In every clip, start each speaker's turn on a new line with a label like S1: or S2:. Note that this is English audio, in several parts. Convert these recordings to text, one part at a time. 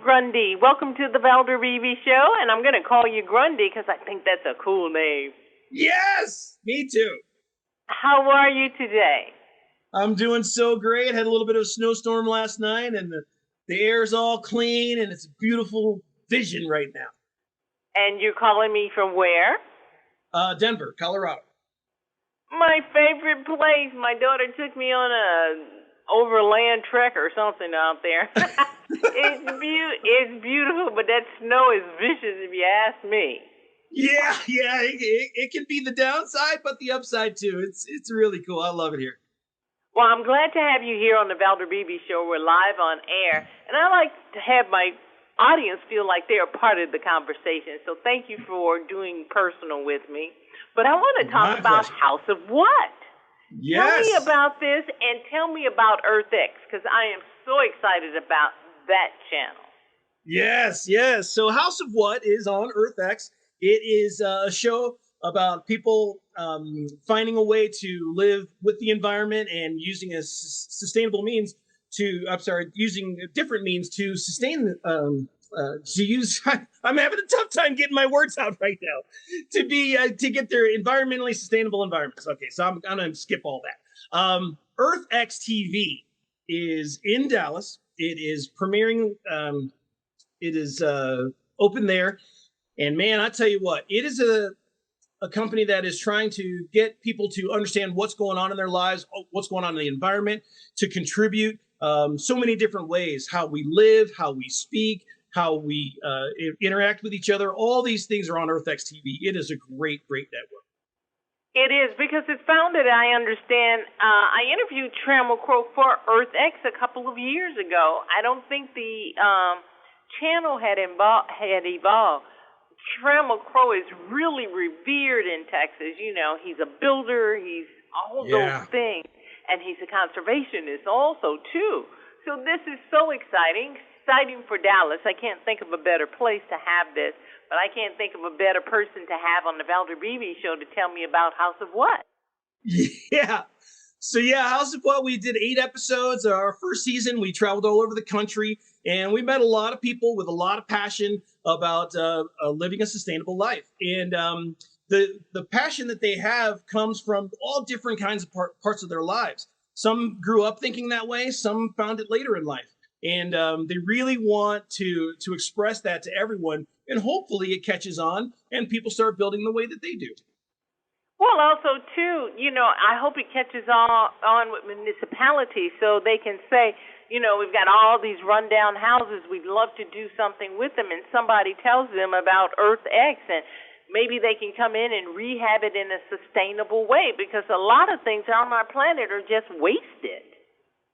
S1: Grundy. Welcome to the Valder Beebe Show, and I'm going to call you Grundy because I think that's a cool name.
S2: Yes, me too.
S1: How are you today?
S2: I'm doing so great. Had a little bit of a snowstorm last night, and the air's all clean, and it's a beautiful vision right now.
S1: And you're calling me from where?
S2: Denver, Colorado.
S1: My favorite place. My daughter took me on a overland trek or something out there. It's beautiful, but that snow is vicious if you ask me.
S2: Yeah, it can be the downside, but the upside too. It's really cool. I love it here.
S1: Well, I'm glad to have you here on the Valder Beebe Show. We're live on air, and I like to have my audience feel like they're a part of the conversation. So thank you for doing personal with me. But I want to talk about House of What?
S2: Yes.
S1: Tell me about this and tell me about EarthX, because I am so excited about that channel.
S2: Yes. So House of What is on EarthX. It is a show about people finding a way to live with the environment and using a sustainable means using different means to sustain I'm having a tough time getting my words out right now. To get their environmentally sustainable environments. Okay, so I'm gonna skip all that. EarthX TV is in Dallas. It is premiering. It is open there, and man, I tell you what, it is a company that is trying to get people to understand what's going on in their lives, what's going on in the environment, to contribute so many different ways, how we live, how we speak, how we interact with each other. All these things are on EarthX TV. It is a great network.
S1: It is, because it's founded, I understand. I interviewed Trammell Crow for EarthX a couple of years ago. I don't think the channel had evolved. Trammell Crow is really revered in Texas. You know, he's a builder, he's all those things, and he's a conservationist also, too. So this is so exciting for Dallas. I can't think of a better place to have this, but I can't think of a better person to have on the Valder Beebe Show to tell me about House of What.
S2: Yeah. So House of What, we did 8 episodes. Our first season, we traveled all over the country, and we met a lot of people with a lot of passion about living a sustainable life. And the passion that they have comes from all different kinds of parts of their lives. Some grew up thinking that way. Some found it later in life. And they really want to express that to everyone. And hopefully it catches on and people start building the way that they do.
S1: Well, also, too, you know, I hope it catches on with municipalities so they can say, you know, we've got all these rundown houses. We'd love to do something with them. And somebody tells them about EarthX, and maybe they can come in and rehab it in a sustainable way, because a lot of things on our planet are just wasted.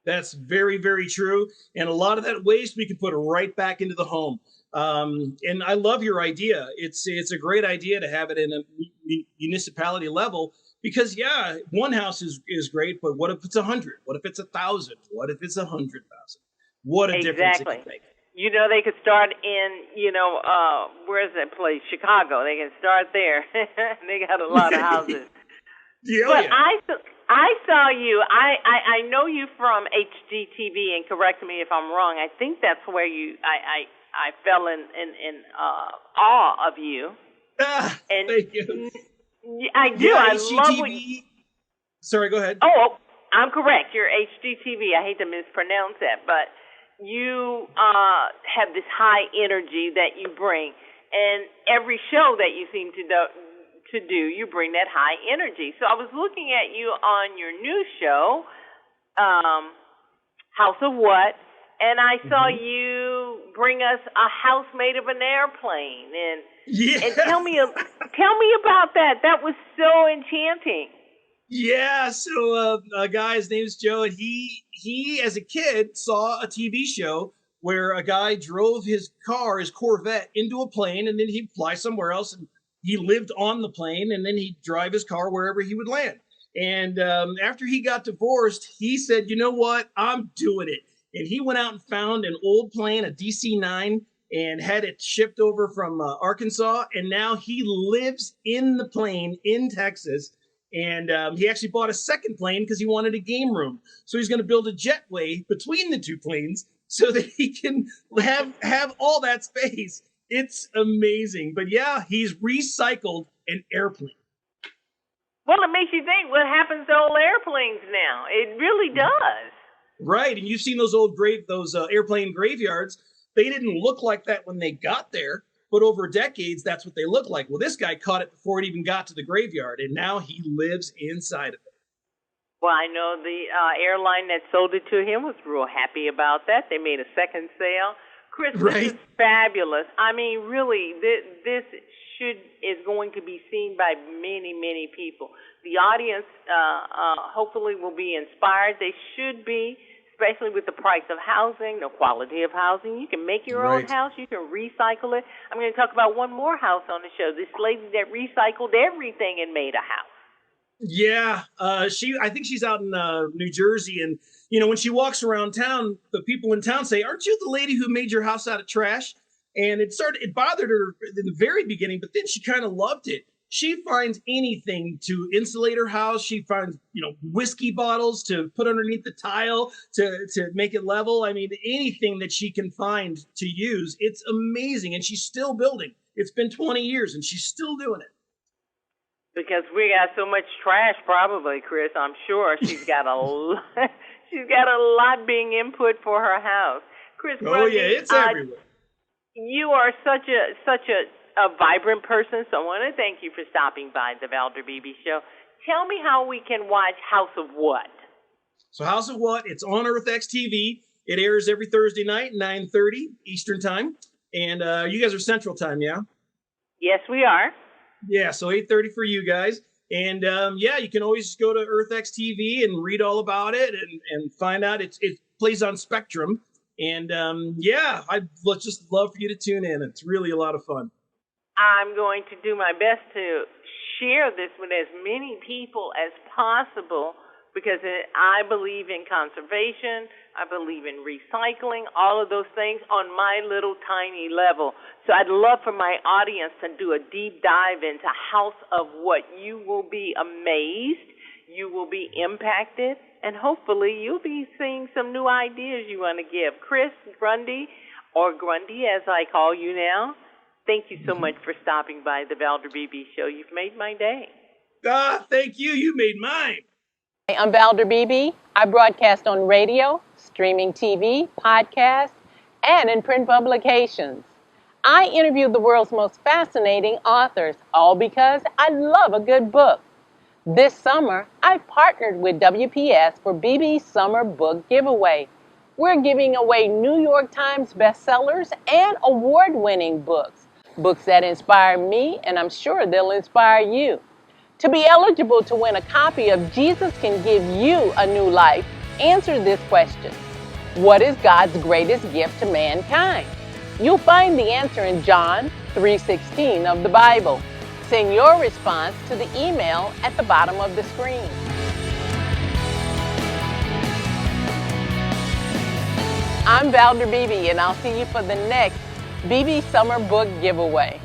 S2: That's very, very true. And a lot of that waste we can put right back into the home. And I love your idea. It's a great idea to have it in a municipality level, because one house is great, but what if it's 100? What if it's 1,000? What if it's 100,000? What a difference it can make.
S1: You know, they could start in, you know, where's that place? Chicago. They can start there. They got a lot of houses. I saw you. I know you from HGTV, and correct me if I'm wrong. I think that's where I fell in awe of you.
S2: And thank you.
S1: I do. I love what you...
S2: Sorry, go ahead.
S1: Oh, I'm correct. You're HGTV. I hate to mispronounce that, but you have this high energy that you bring, and every show that you seem to do, you bring that high energy. So I was looking at you on your new show, House of What, and I saw you bring us a house made of an airplane, and tell me about that. That was so enchanting.
S2: Yeah, so a guy, his name's Joe, and he as a kid saw a TV show where a guy drove his Corvette, into a plane, and then he'd fly somewhere else, and he lived on the plane, and then he'd drive his car wherever he would land. And after he got divorced, he said, you know what, I'm doing it. And he went out and found an old plane, a DC-9, and had it shipped over from Arkansas. And now he lives in the plane in Texas. And he actually bought a second plane because he wanted a game room. So he's going to build a jetway between the two planes so that he can have all that space. It's amazing. But yeah, he's recycled an airplane.
S1: Well, it makes you think, what happens to old airplanes now? It really does.
S2: Right, and you've seen those old airplane graveyards. They didn't look like that when they got there, but over decades, that's what they look like. Well, this guy caught it before it even got to the graveyard, and now he lives inside of it.
S1: Well, I know the airline that sold it to him was real happy about that. They made a second sale. Chris, this is fabulous. I mean, really, this is going to be seen by many, many people. The audience hopefully will be inspired. They should be, especially with the price of housing, the quality of housing. You can make your own house. You can recycle it. I'm going to talk about one more house on the show, this lady that recycled everything and made a house.
S2: Yeah, I think she's out in New Jersey, and when she walks around town, the people in town say, "Aren't you the lady who made your house out of trash?" And it bothered her in the very beginning, but then she kind of loved it. She finds anything to insulate her house. She finds, whiskey bottles to put underneath the tile to make it level. I mean, anything that she can find to use. It's amazing, and she's still building. It's been 20 years, and she's still doing it.
S1: Because we got so much trash, probably, Chris. I'm sure she's got a lot being input for her house. Chris Grundy,
S2: it's everywhere.
S1: You are such a vibrant person, so I want to thank you for stopping by the Valder Beebe Show. Tell me how we can watch House of What.
S2: So House of What, it's on EarthX TV. It airs every Thursday night, 9:30 Eastern Time. And you guys are Central Time, yeah?
S1: Yes, we are.
S2: Yeah, so 8:30 for you guys. And you can always go to EarthX TV and read all about it and find out. It plays on Spectrum. And I'd just love for you to tune in. It's really a lot of fun.
S1: I'm going to do my best to share this with as many people as possible because I believe in conservation. I believe in recycling, all of those things on my little tiny level. So I'd love for my audience to do a deep dive into House of What. You will be amazed. You will be impacted. And hopefully you'll be seeing some new ideas you want to give. Chris Grundy, or Grundy as I call you now, thank you so much for stopping by the Valder Beebe Show. You've made my day.
S2: Thank you. You made mine.
S3: I'm Valder Beebe. I broadcast on radio, streaming TV, podcast, and in print publications. I interview the world's most fascinating authors, all because I love a good book. This summer, I partnered with WPS for Beebe's Summer Book Giveaway. We're giving away New York Times bestsellers and award-winning books. Books that inspire me, and I'm sure they'll inspire you. To be eligible to win a copy of Jesus Can Give You a New Life, answer this question. What is God's greatest gift to mankind? You'll find the answer in John 3:16 of the Bible. Send your response to the email at the bottom of the screen. I'm Valder Beebe, and I'll see you for the next Beebe Summer Book Giveaway.